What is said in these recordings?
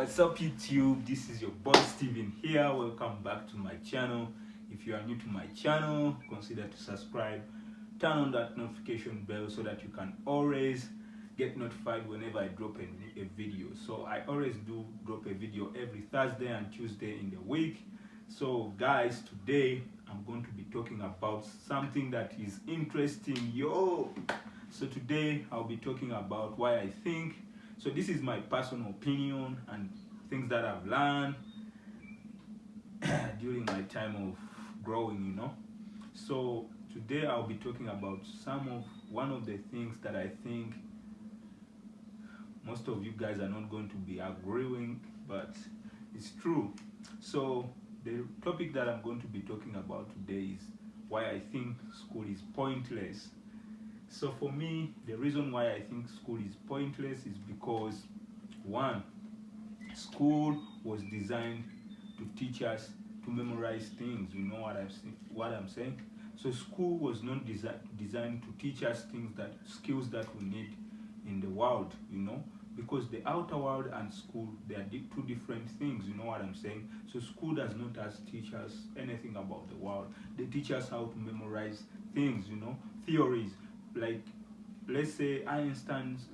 What's up YouTube? This is your boy Steven here. Welcome back to my channel. If you are new to my channel, consider to subscribe. Turn on that notification bell so that you can always get notified whenever I drop a video. So I always do drop a video every Thursday and Tuesday in the week. So guys, today I'm going to be talking about something that is interesting. So today I'll be talking about why I think. So this is my personal opinion and things that I've learned during my time of growing, So today I'll be talking about one of the things that I think most of you guys are not going to be agreeing, but it's true. So the topic that I'm going to be talking about today is why I think school is pointless. So for me, the reason why I think school is pointless is because, one, school was designed to teach us to memorize things. You know what I'm saying? So school was not designed to teach us skills that we need in the world, because the outer world and school, they are two different things. You know what I'm saying? So school does not teach us anything about the world. They teach us how to memorize things, theories. Like, let's say Einstein's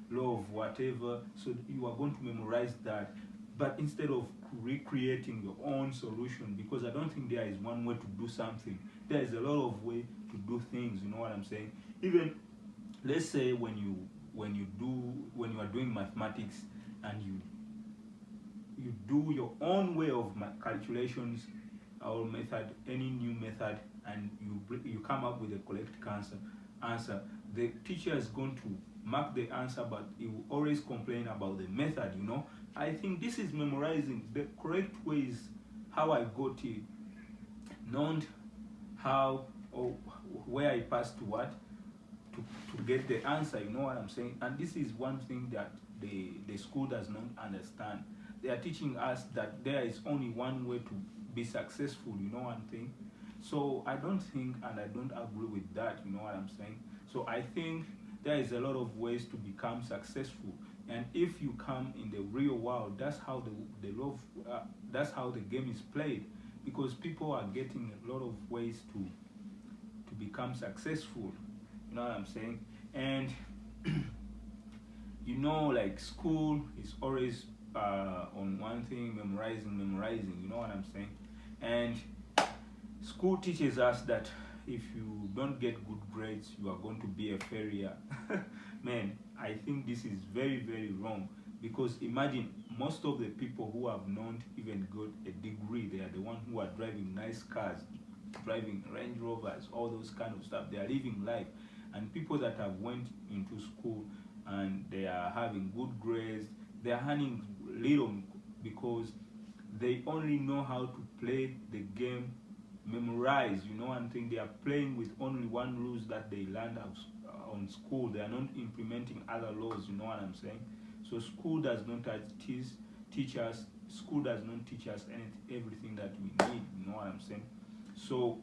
law of whatever, so you are going to memorize that, but instead of recreating your own solution, because I don't think there is one way to do something. There is a lot of way to do things. You know what I'm saying? Even, let's say when you are doing mathematics and you do your own way of calculations or method, any new method, and you come up with a correct answer, the teacher is going to mark the answer, but he will always complain about the method. I think this is memorizing. The correct way is how I got it, not how or where I passed to what to get the answer. You know what I'm saying? And this is one thing that the school does not understand. They are teaching us that there is only one way to be successful. You know one thing? So I don't think, and I don't agree with that. You know what I'm saying? So I think there is a lot of ways to become successful, and if you come in the real world, that's how that's how the game is played, because people are getting a lot of ways to become successful. You know what I'm saying? And like school is always on one thing, memorizing. You know what I'm saying? And school teaches us that if you don't get good grades, you are going to be a failure. Man, I think this is very, very wrong, because imagine most of the people who have not even got a degree, they are the ones who are driving nice cars, driving Range Rovers, all those kind of stuff. They are living life. And people that have went into school and they are having good grades, they are earning little because they only know how to play the game, memorize. One thing, they are playing with only one rules that they learned on school. They are not implementing other laws. You know what I'm saying? So school does not teach us. School does not teach us everything that we need. You know what I'm saying? So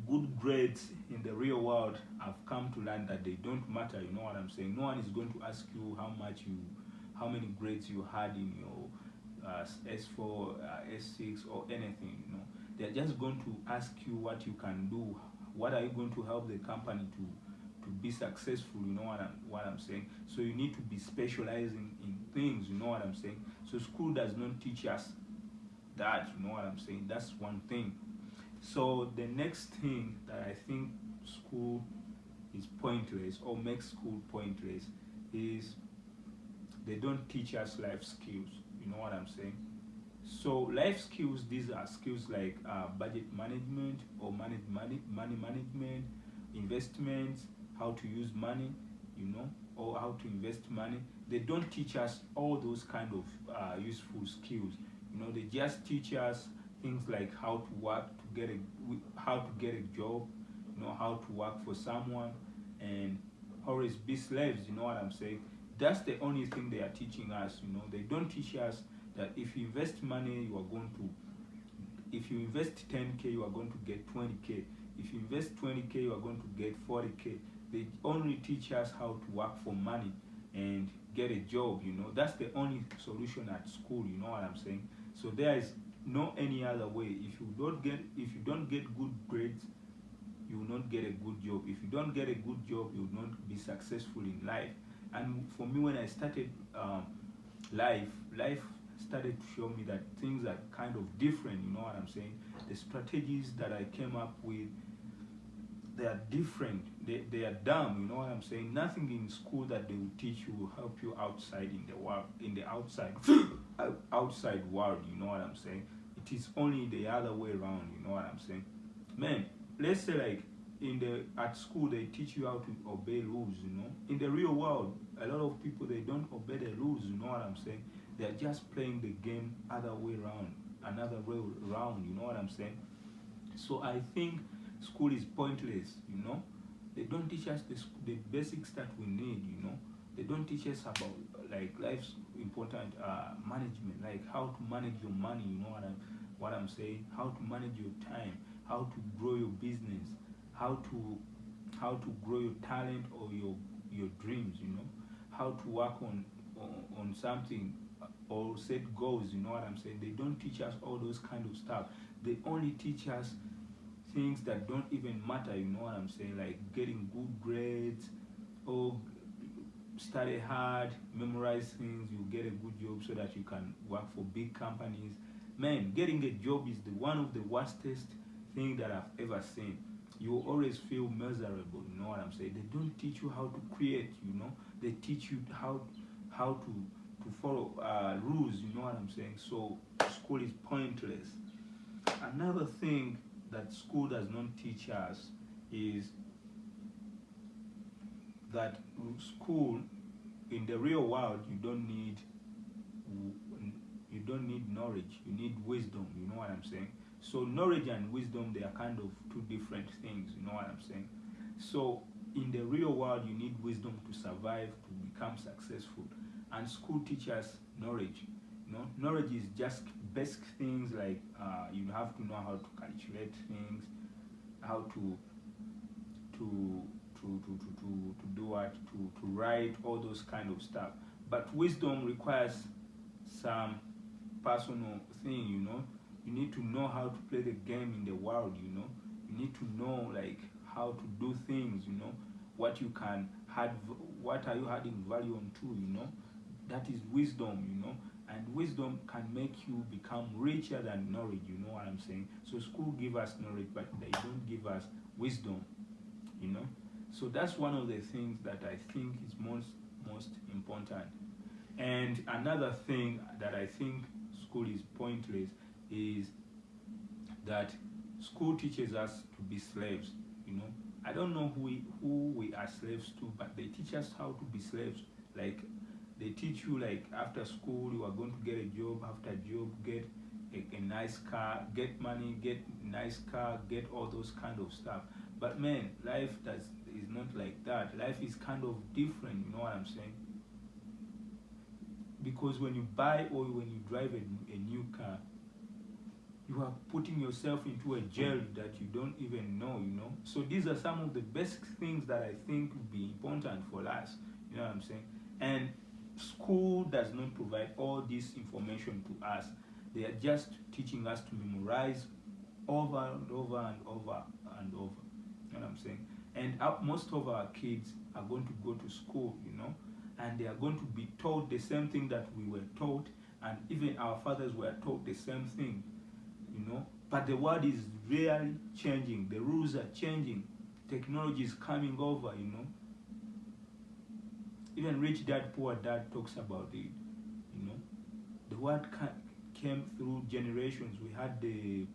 good grades in the real world, I've come to learn that they don't matter. You know what I'm saying? No one is going to ask you how many grades you had in your S4, S6, or anything. They're just going to ask you what you can do. What are you going to help the company to be successful? You know what I'm saying? So you need to be specializing in things. You know what I'm saying? So school does not teach us that. You know what I'm saying? That's one thing. So the next thing that I think school is pointless, or makes school pointless, is they don't teach us life skills. You know what I'm saying? So life skills, these are skills like budget management, or money management, investments, how to use money, or how to invest money. They don't teach us all those kind of useful skills. They just teach us things like how to work how to get a job, how to work for someone, and always be slaves. You know what I'm saying? That's the only thing they are teaching us. They don't teach us that if you invest money, if you invest 10K, you are going to get 20K. If you invest 20K, you are going to get 40K. They only teach us how to work for money. and get a job. That's the only solution at school. You know what I'm saying? So there is no any other way. If you don't get good grades, you will not get a good job. If you don't get a good job, you will not be successful in life. And for me, when I started life started to show me that things are kind of different. You know what I'm saying? The strategies that I came up with, they are different. They are dumb. You know what I'm saying? Nothing in school that they will teach you will help you outside in the world, in the outside outside world. You know what I'm saying? It is only the other way around. You know what I'm saying? Man, let's say like at school they teach you how to obey rules. In the real world, a lot of people, they don't obey the rules. You know what I'm saying? They're just playing the game other way around, another way around. You know what I'm saying? So I think school is pointless. They don't teach us the basics that we need. They don't teach us about like life's important management, like how to manage your money. You know what I'm saying? How to manage your time, how to grow your business, how to grow your talent or your dreams. How to work on something or set goals. You know what I'm saying? They don't teach us all those kind of stuff. They only teach us things that don't even matter. You know what I'm saying? Like getting good grades, or study hard, memorize things, you get a good job so that you can work for big companies. Man, getting a job is one of the worstest thing that I've ever seen. You always feel miserable. You know what I'm saying? They don't teach you how to create. They teach you how to follow rules. You know what I'm saying? So school is pointless. Another thing that school does not teach us is that school, in the real world, you don't need knowledge. You need wisdom. You know what I'm saying? So knowledge and wisdom, they are kind of two different things. You know what I'm saying? So in the real world, you need wisdom to survive, to become successful, and school teaches knowledge. Knowledge is just basic things like you have to know how to calculate things, how to do what, to write, all those kind of stuff. But wisdom requires some personal thing. You need to know how to play the game in the world. You need to know like how to do things. What you can add, what are you adding value onto. That is wisdom. And wisdom can make you become richer than knowledge. You know what I'm saying? So school give us knowledge, but they don't give us wisdom. So that's one of the things that I think is most important. And another thing that I think school is pointless is that school teaches us to be slaves. I don't know who we are slaves to, but they teach us how to be slaves. Like they teach you like after school you are going to get a job, after job get a nice car, get money, get nice car, get all those kind of stuff. But man, life is not like that. Life is kind of different. You know what I'm saying? Because when you buy or when you drive a new car, you are putting yourself into a jail that you don't even know. So these are some of the basic things that I think would be important for us. You know what I'm saying? And school does not provide all this information to us. They are just teaching us to memorize over and over and over and over. You know what I'm saying? And most of our kids are going to go to school, and they are going to be taught the same thing that we were taught, and even our fathers were taught the same thing, But the world is really changing. The rules are changing. Technology is coming over, Even Rich Dad, Poor Dad talks about it, The world came through generations. We had the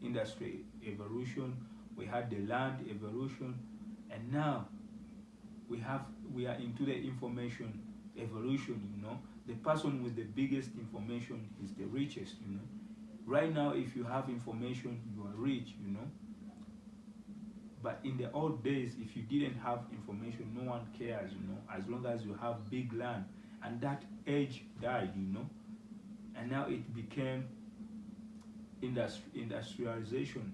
industry evolution, we had the land evolution, and now we are into the information evolution. The person with the biggest information is the richest. Right now, if you have information, you are rich. But in the old days, if you didn't have information, no one cares. As long as you have big land, and that age died. And now it became industrialization.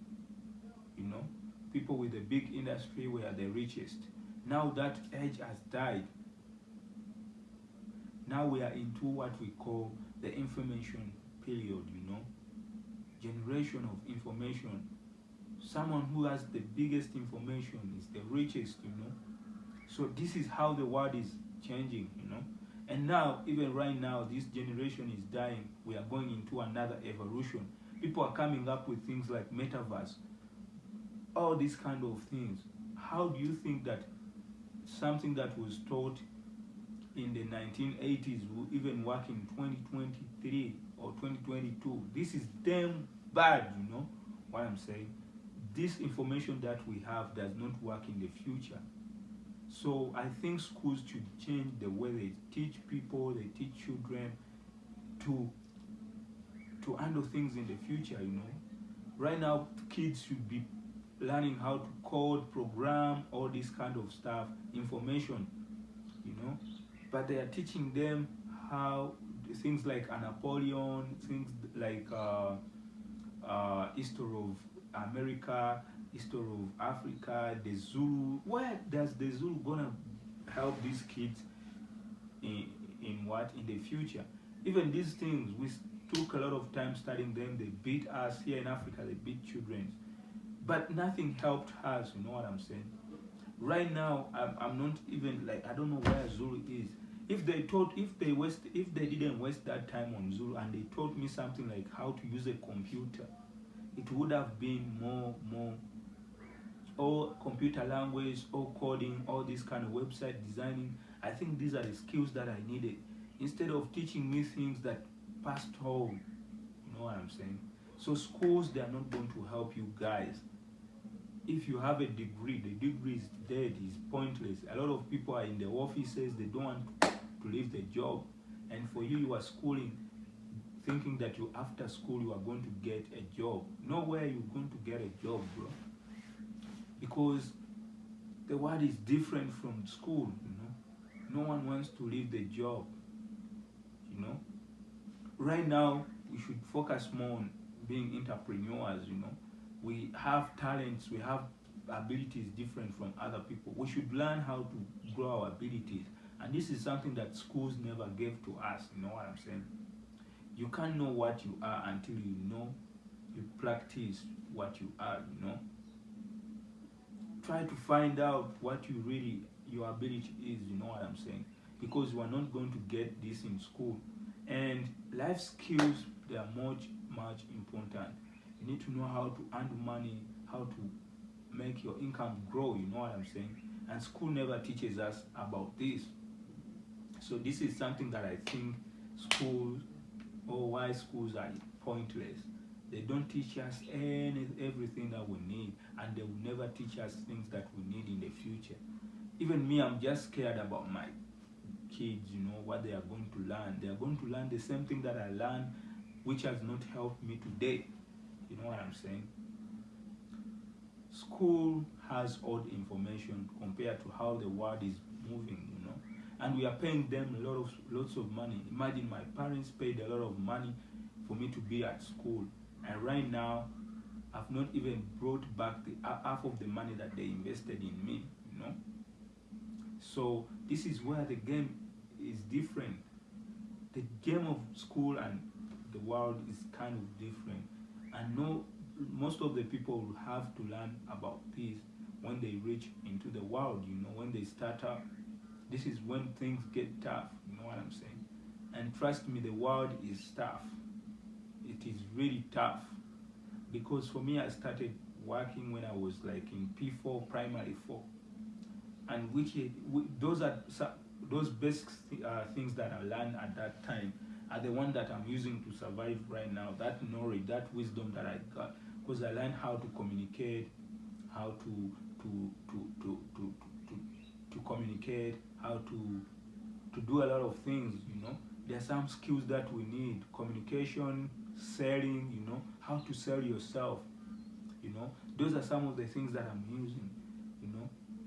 People with a big industry were the richest. Now that age has died. Now we are into what we call the information period, generation of information. Someone who has the biggest information is the richest. So this is how the world is changing. And now, even right now, this generation is dying. We are going into another evolution. People are coming up with things like metaverse, all these kind of things. How do you think that something that was taught in the 1980s will even work in 2023 or 2022? This is damn bad, what I'm saying. This information that we have does not work in the future. So I think schools should change the way they teach people, they teach children to handle things in the future. Right now, kids should be learning how to code, program, all this kind of stuff, information, but they are teaching them how things like a Napoleon, things like history of America, history of Africa, the Zulu. Where does the Zulu gonna help these kids in the future? Even these things, we took a lot of time studying them. They beat us here in Africa. They beat children, but nothing helped us. You know what I'm saying? Right now, I'm not even like, I don't know where Zulu is. If they didn't waste that time on Zulu and they taught me something like how to use a computer, it would have been more or computer language or coding, all this kind of website designing. I think these are the skills that I needed, instead of teaching me things that passed home. You know what I'm saying? So schools, they are not going to help you guys. If you have a degree, the degree is dead, is pointless. A lot of people are in the offices, they don't want to leave the job. And for you, you are schooling, thinking that after school you are going to get a job. Nowhere you're going to get a job, bro. Because the world is different from school. No one wants to leave the job. Right now, we should focus more on being entrepreneurs. We have talents, we have abilities different from other people. We should learn how to grow our abilities. And this is something that schools never gave to us. You know what I'm saying? You can't know what you are until you practice what you are. Try to find out what your ability is. You know what I'm saying? Because you are not going to get this in school. And life skills, they are much important. You need to know how to earn money, how to make your income grow. You know what I'm saying? And school never teaches us about this. So this is something that I think why schools are pointless. They don't teach us everything that we need, and they will never teach us things that we need in the future. Even me, I'm just scared about my kids, what they are going to learn. They are going to learn the same thing that I learned, which has not helped me today. You know what I'm saying? School has old information compared to how the world is moving, and we are paying them lots of money. Imagine my parents paid a lot of money for me to be at school, and right now I've not even brought back half of the money that they invested in me. So this is where the game is different. The game of school and the world is kind of different. And most of the people will have to learn about this when they reach into the world. When they start up, this is when things get tough. You know what I'm saying? And trust me, the world is tough. It is really tough. Because for me, I started working when I was like in P4, primary 4. And those basic things that I learned at that time are the ones that I'm using to survive right now. That knowledge, that wisdom that I got, because I learned how to communicate, how to communicate, how to do a lot of things. There are some skills that we need: communication, selling. How to sell yourself. Those are some of the things that I'm using.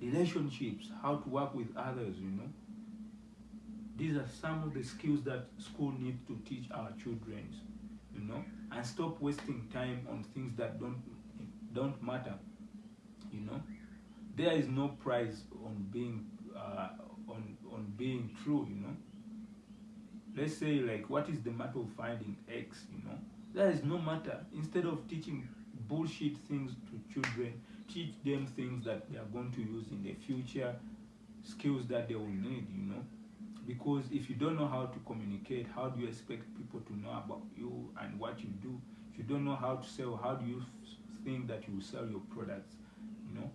Relationships, how to work with others. These are some of the skills that school needs to teach our children. And stop wasting time on things that don't matter. There is no prize on being on being true. let's say like, what is the matter of finding X, you know? There is no matter. Instead of teaching bullshit things to children, teach them things that they are going to use in the future, skills that they will need, you know? Because if you don't know how to communicate, how do you expect people to know about you and what you do? If you don't know how to sell, how do you think that you will sell your products, you know?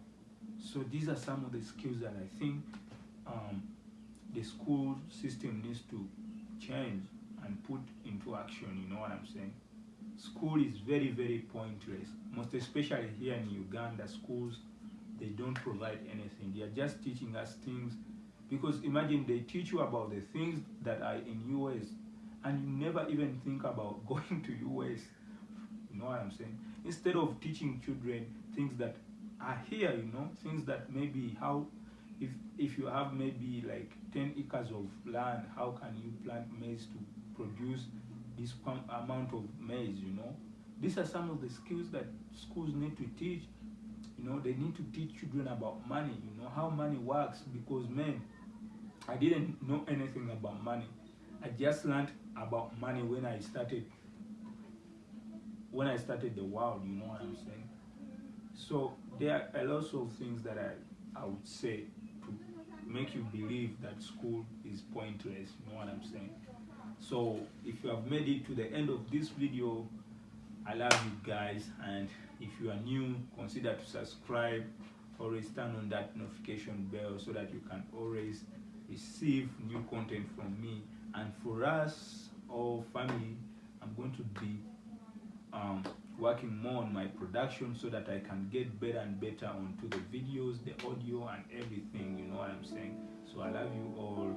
So these are some of the skills that I think the school system needs to change and put into action, you know what I'm saying? School is very, very pointless, most especially here in Uganda. Schools, they don't provide anything. They are just teaching us things, because imagine they teach you about the things that are in US and you never even think about going to US, you know what I'm saying? Instead of teaching children things that are here, you know, things that maybe how, if you have maybe like 10 acres of land, how can you plant maize to produce this amount of maize, you know? These are some of the skills that schools need to teach. You know, they need to teach children about money, you know, how money works, because man, I didn't know anything about money. I just learned about money when I started the world, you know what I'm saying? So there are a lot of things that I would say to make you believe that school is pointless, you know what I'm saying? So if you have made it to the end of this video, I love you guys, and if you are new, consider to subscribe. Always turn on that notification bell so that you can always receive new content from me. And for us, all family, I'm going to be working more on my production so that I can get better and better onto the videos, the audio and everything, you know what I'm saying? So I love you all.